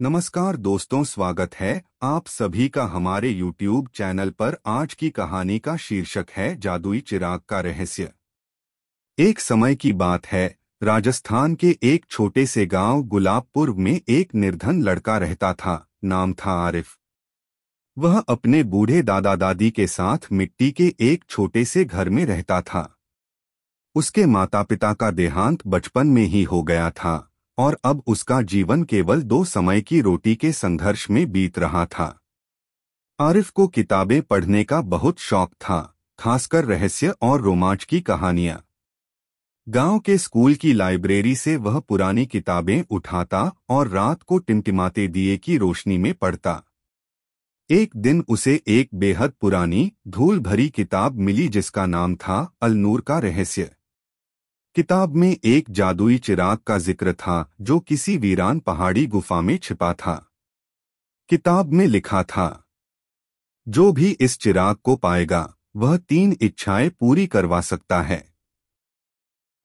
नमस्कार दोस्तों, स्वागत है आप सभी का हमारे YouTube चैनल पर। आज की कहानी का शीर्षक है जादुई चिराग का रहस्य। एक समय की बात है, राजस्थान के एक छोटे से गांव गुलाबपुर में एक निर्धन लड़का रहता था। नाम था आरिफ। वह अपने बूढ़े दादा दादी के साथ मिट्टी के एक छोटे से घर में रहता था। उसके माता पिता का देहांत बचपन में ही हो गया था और अब उसका जीवन केवल दो समय की रोटी के संघर्ष में बीत रहा था। आरिफ को किताबें पढ़ने का बहुत शौक था, खासकर रहस्य और रोमांच की कहानियां। गांव के स्कूल की लाइब्रेरी से वह पुरानी किताबें उठाता और रात को टिमटिमाते दिए की रोशनी में पढ़ता। एक दिन उसे एक बेहद पुरानी धूल भरी किताब मिली जिसका नाम था अल-नूर का रहस्य। किताब में एक जादुई चिराग का जिक्र था जो किसी वीरान पहाड़ी गुफा में छिपा था। किताब में लिखा था, जो भी इस चिराग को पाएगा वह 3 इच्छाएं पूरी करवा सकता है,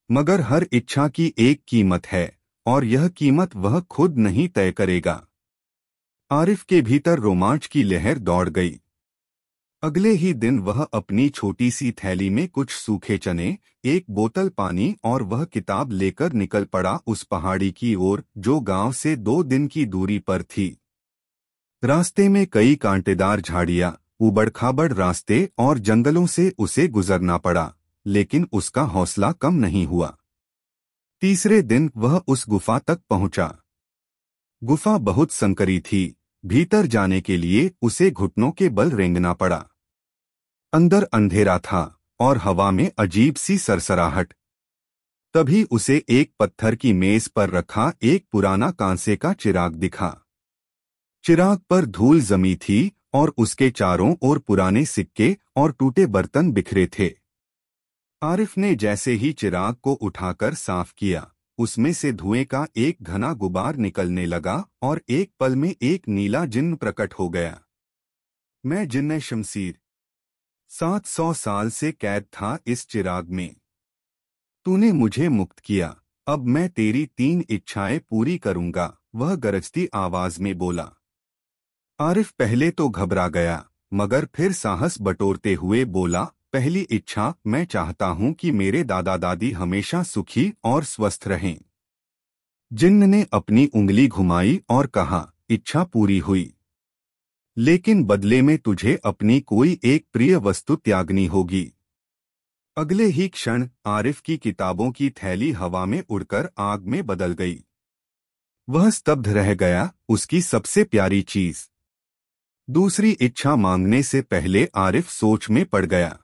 मगर हर इच्छा की एक कीमत है और यह कीमत वह खुद नहीं तय करेगा। आरिफ के भीतर रोमांच की लहर दौड़ गई। अगले ही दिन वह अपनी छोटी सी थैली में कुछ सूखे चने, एक बोतल पानी और वह किताब लेकर निकल पड़ा उस पहाड़ी की ओर जो गांव से 2 दिन की दूरी पर थी। रास्ते में कई कांटेदार झाड़ियां, उबड़-खाबड़ रास्ते और जंगलों से उसे गुजरना पड़ा, लेकिन उसका हौसला कम नहीं हुआ। तीसरे दिन वह उस गुफा तक पहुंचा। गुफा बहुत संकरी थी। भीतर जाने के लिए उसे घुटनों के बल रेंगना पड़ा। अंदर अंधेरा था और हवा में अजीब सी सरसराहट। तभी उसे एक पत्थर की मेज पर रखा एक पुराना कांसे का चिराग दिखा। चिराग पर धूल जमी थी और उसके चारों ओर पुराने सिक्के और टूटे बर्तन बिखरे थे। आरिफ ने जैसे ही चिराग को उठाकर साफ किया, उसमें से धुएं का एक घना गुबार निकलने लगा और एक पल में एक नीला जिन्न प्रकट हो गया। मैं जिन्न शमशीर 700 साल से कैद था इस चिराग में। तूने मुझे मुक्त किया, अब मैं तेरी 3 इच्छाएं पूरी करूंगा, वह गरजती आवाज में बोला। आरिफ पहले तो घबरा गया, मगर फिर साहस बटोरते हुए बोला, पहली इच्छा, मैं चाहता हूं कि मेरे दादा दादी हमेशा सुखी और स्वस्थ रहें। जिन्न ने अपनी उंगली घुमाई और कहा, इच्छा पूरी हुई, लेकिन बदले में तुझे अपनी कोई एक प्रिय वस्तु त्यागनी होगी। अगले ही क्षण आरिफ की किताबों की थैली हवा में उड़कर आग में बदल गई। वह स्तब्ध रह गया, उसकी सबसे प्यारी चीज। दूसरी इच्छा मांगने से पहले आरिफ सोच में पड़ गया।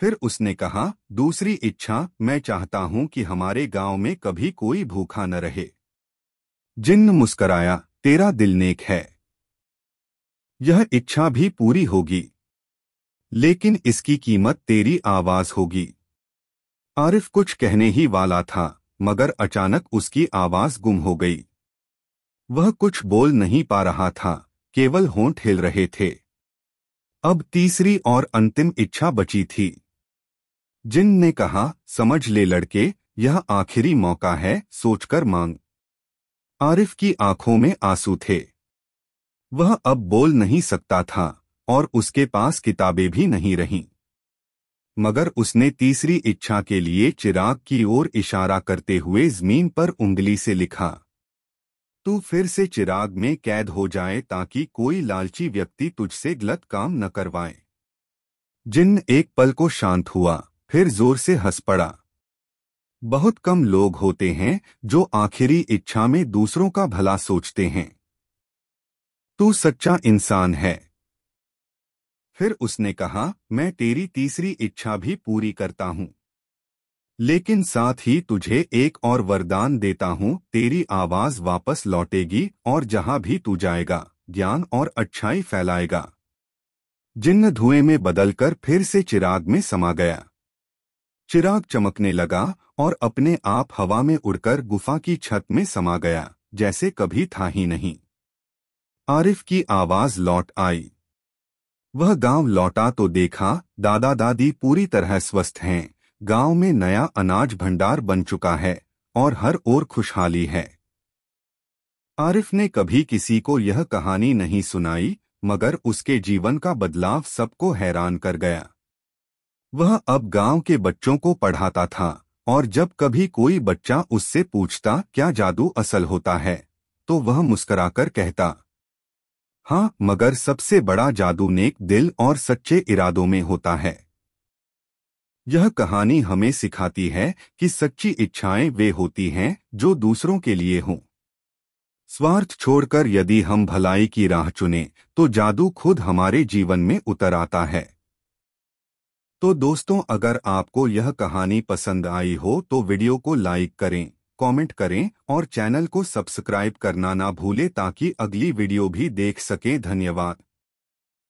फिर उसने कहा, दूसरी इच्छा, मैं चाहता हूं कि हमारे गांव में कभी कोई भूखा न रहे। जिन्न मुस्कराया, तेरा दिल नेक है, यह इच्छा भी पूरी होगी, लेकिन इसकी कीमत तेरी आवाज होगी। आरिफ कुछ कहने ही वाला था, मगर अचानक उसकी आवाज गुम हो गई। वह कुछ बोल नहीं पा रहा था, केवल होंठ हिल रहे थे। अब तीसरी और अंतिम इच्छा बची थी। जिन्न ने कहा, समझ ले लड़के, यह आखिरी मौका है, सोचकर मांग। आरिफ की आंखों में आंसू थे। वह अब बोल नहीं सकता था और उसके पास किताबें भी नहीं रहीं। मगर उसने तीसरी इच्छा के लिए चिराग की ओर इशारा करते हुए जमीन पर उंगली से लिखा, तू फिर से चिराग में कैद हो जाए ताकि कोई लालची व्यक्ति तुझसे गलत काम न करवाए। जिन्न एक पल को शांत हुआ, फिर जोर से हंस पड़ा। बहुत कम लोग होते हैं जो आखिरी इच्छा में दूसरों का भला सोचते हैं। तू सच्चा इंसान है। फिर उसने कहा, मैं तेरी तीसरी इच्छा भी पूरी करता हूं, लेकिन साथ ही तुझे एक और वरदान देता हूं, तेरी आवाज वापस लौटेगी और जहां भी तू जाएगा, ज्ञान और अच्छाई फैलाएगा। जिन्न धुएं में बदलकर फिर से चिराग में समा गया। चिराग चमकने लगा और अपने आप हवा में उड़कर गुफा की छत में समा गया, जैसे कभी था ही नहीं। आरिफ की आवाज लौट आई। वह गांव लौटा तो देखा, दादा दादी पूरी तरह स्वस्थ हैं, गांव में नया अनाज भंडार बन चुका है और हर ओर खुशहाली है। आरिफ ने कभी किसी को यह कहानी नहीं सुनाई, मगर उसके जीवन का बदलाव सबको हैरान कर गया। वह अब गांव के बच्चों को पढ़ाता था, और जब कभी कोई बच्चा उससे पूछता क्या जादू असल होता है, तो वह मुस्कुराकर कहता, हाँ, मगर सबसे बड़ा जादू नेक दिल और सच्चे इरादों में होता है। यह कहानी हमें सिखाती है कि सच्ची इच्छाएं वे होती हैं जो दूसरों के लिए हों। स्वार्थ छोड़कर यदि हम भलाई की राह चुनें, तो जादू खुद हमारे जीवन में उतर आता है। तो दोस्तों, अगर आपको यह कहानी पसंद आई हो तो वीडियो को लाइक करें, कमेंट करें और चैनल को सब्सक्राइब करना ना भूलें ताकि अगली वीडियो भी देख सकें। धन्यवाद।